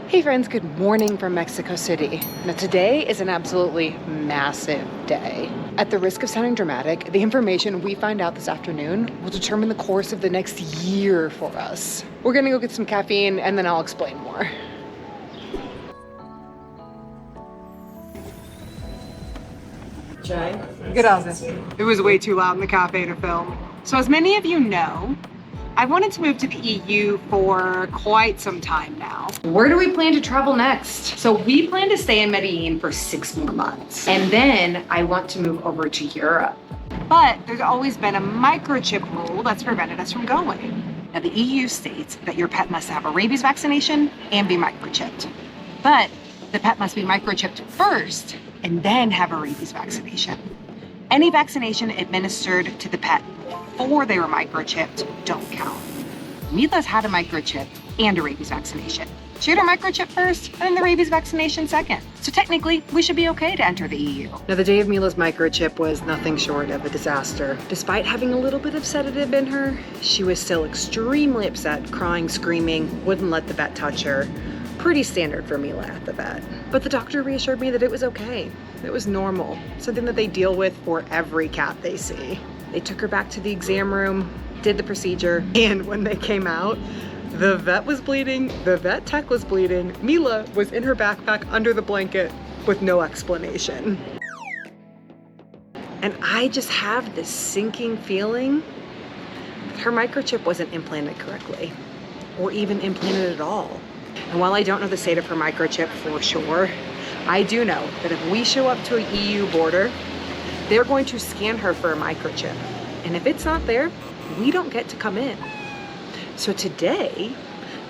Hey friends, good morning from Mexico City. Now today is an absolutely massive day. At the risk of sounding dramatic, the information we find out this afternoon will determine the course of the next year for us. We're gonna go get some caffeine and then I'll explain more. Chai? Gracias. It was way too loud in the cafe to film. So as many of you know, I wanted to move to the EU for quite some time now. Where do we plan to travel next? So we plan to stay in Medellin for 6 more months. And then I want to move over to Europe. But there's always been a microchip rule that's prevented us from going. Now the EU states that your pet must have a rabies vaccination and be microchipped. But the pet must be microchipped first and then have a rabies vaccination. Any vaccination administered to the pet before they were microchipped don't count. Mila's had a microchip and a rabies vaccination. She had her microchip first and then the rabies vaccination second. So technically, we should be okay to enter the EU. Now the day of Mila's microchip was nothing short of a disaster. Despite having a little bit of sedative in her, she was still extremely upset, crying, screaming, wouldn't let the vet touch her. Pretty standard for Mila at the vet. But the doctor reassured me that it was okay. It was normal, something that they deal with for every cat they see. They took her back to the exam room, did the procedure, and when they came out, the vet was bleeding, the vet tech was bleeding, Mila was in her backpack under the blanket with no explanation. And I just have this sinking feeling that her microchip wasn't implanted correctly, or even implanted at all. And while I don't know the state of her microchip for sure, I do know that if we show up to a EU border, they're going to scan her for a microchip. And if it's not there, we don't get to come in. So today,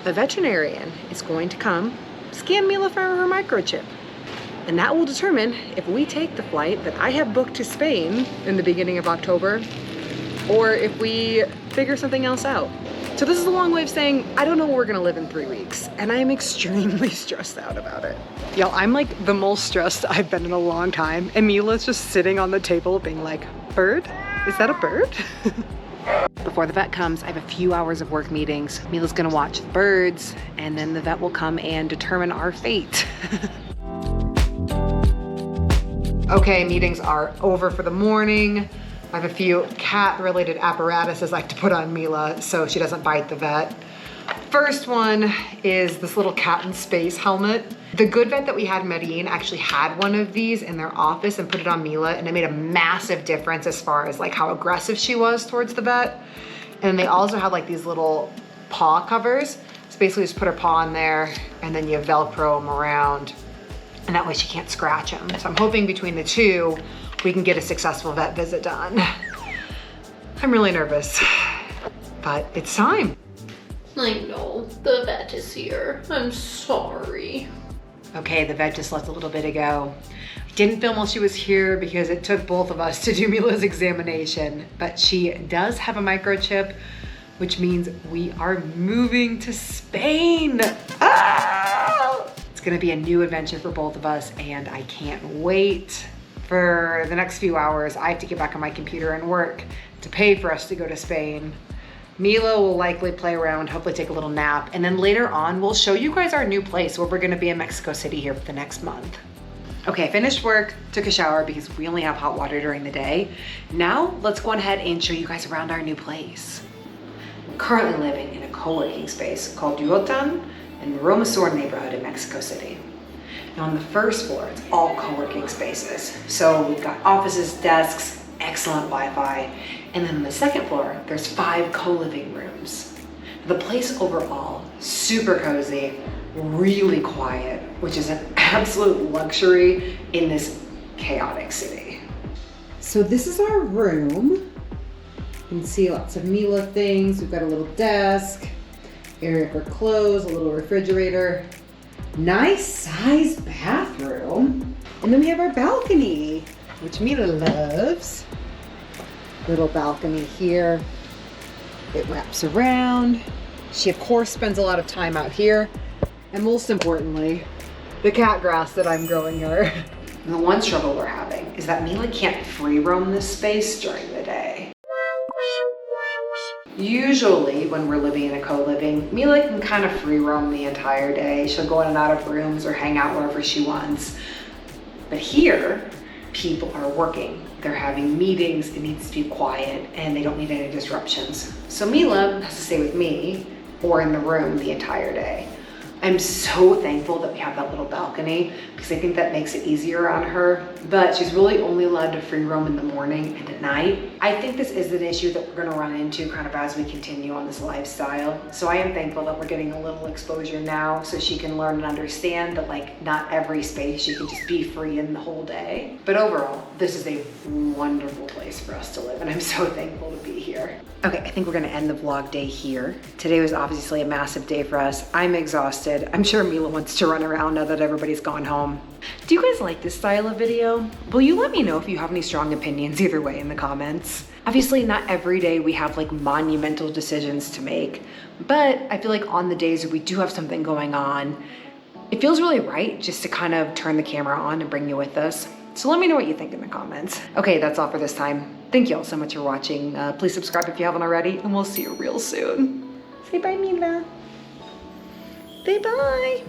a veterinarian is going to come scan Mila for her microchip. And that will determine if we take the flight that I have booked to Spain in the beginning of October, or if we figure something else out. So this is a long way of saying, I don't know where we're gonna live in 3 weeks, and I am extremely stressed out about it. Y'all, I'm like the most stressed I've been in a long time, and Mila's just sitting on the table being like, bird? Is that a bird? Before the vet comes, I have a few hours of work meetings. Mila's gonna watch the birds, and then the vet will come and determine our fate. Okay, meetings are over for the morning. I have a few cat-related apparatuses I like to put on Mila so she doesn't bite the vet. First one is this little cat in space helmet. The good vet that we had in Medellin actually had one of these in their office and put it on Mila, and it made a massive difference as far as like how aggressive she was towards the vet. And they also had like these little paw covers. So basically just put her paw in there and then you Velcro them around, and that way she can't scratch them. So I'm hoping between the two, we can get a successful vet visit done. I'm really nervous, but it's time. I know, the vet is here. I'm sorry. Okay, the vet just left a little bit ago. Didn't film while she was here because it took both of us to do Mila's examination, but she does have a microchip, which means we are moving to Spain. Ah! It's gonna be a new adventure for both of us, and I can't wait. For the next few hours, I have to get back on my computer and work to pay for us to go to Spain. Mila will likely play around, hopefully take a little nap, and then later on, we'll show you guys our new place where we're gonna be in Mexico City here for the next month. Okay, finished work, took a shower because we only have hot water during the day. Now, let's go ahead and show you guys around our new place. I'm currently living in a co-working space called Yucatan in the Roma Sur neighborhood in Mexico City. Now on the first floor, it's all co-working spaces. So we've got offices, desks, excellent Wi-Fi. And then on the second floor, there's 5 co-living rooms. The place overall, super cozy, really quiet, which is an absolute luxury in this chaotic city. So this is our room. You can see lots of Mila things. We've got a little desk, area for clothes, a little refrigerator. Nice sized bathroom. And then we have our balcony, which Mila loves. Little balcony here. It wraps around. She of course spends a lot of time out here. And most importantly, the cat grass that I'm growing her. And the one struggle we're having is that Mila can't free roam this space during the day. Usually when we're living in a co-living, Mila can kind of free roam the entire day. She'll go in and out of rooms or hang out wherever she wants. But here, people are working. They're having meetings, it needs to be quiet, and they don't need any disruptions. So Mila has to stay with me or in the room the entire day. I'm so thankful that we have that little balcony because I think that makes it easier on her, but she's really only allowed to free roam in the morning and at night. I think this is an issue that we're gonna run into kind of as we continue on this lifestyle. So I am thankful that we're getting a little exposure now so she can learn and understand that like not every space she can just be free in the whole day. But overall, this is a wonderful place for us to live and I'm so thankful to be here. Okay, I think we're gonna end the vlog day here. Today was obviously a massive day for us. I'm exhausted. I'm sure Mila wants to run around now that everybody's gone home. Do you guys like this style of video? Will you let me know if you have any strong opinions either way in the comments? Obviously not every day we have like monumental decisions to make, but I feel like on the days we do have something going on, it feels really right just to kind of turn the camera on and bring you with us. So let me know what you think in the comments. Okay, that's all for this time. Thank you all so much for watching. Please subscribe if you haven't already, and we'll see you real soon. Say bye, Mila. Say bye.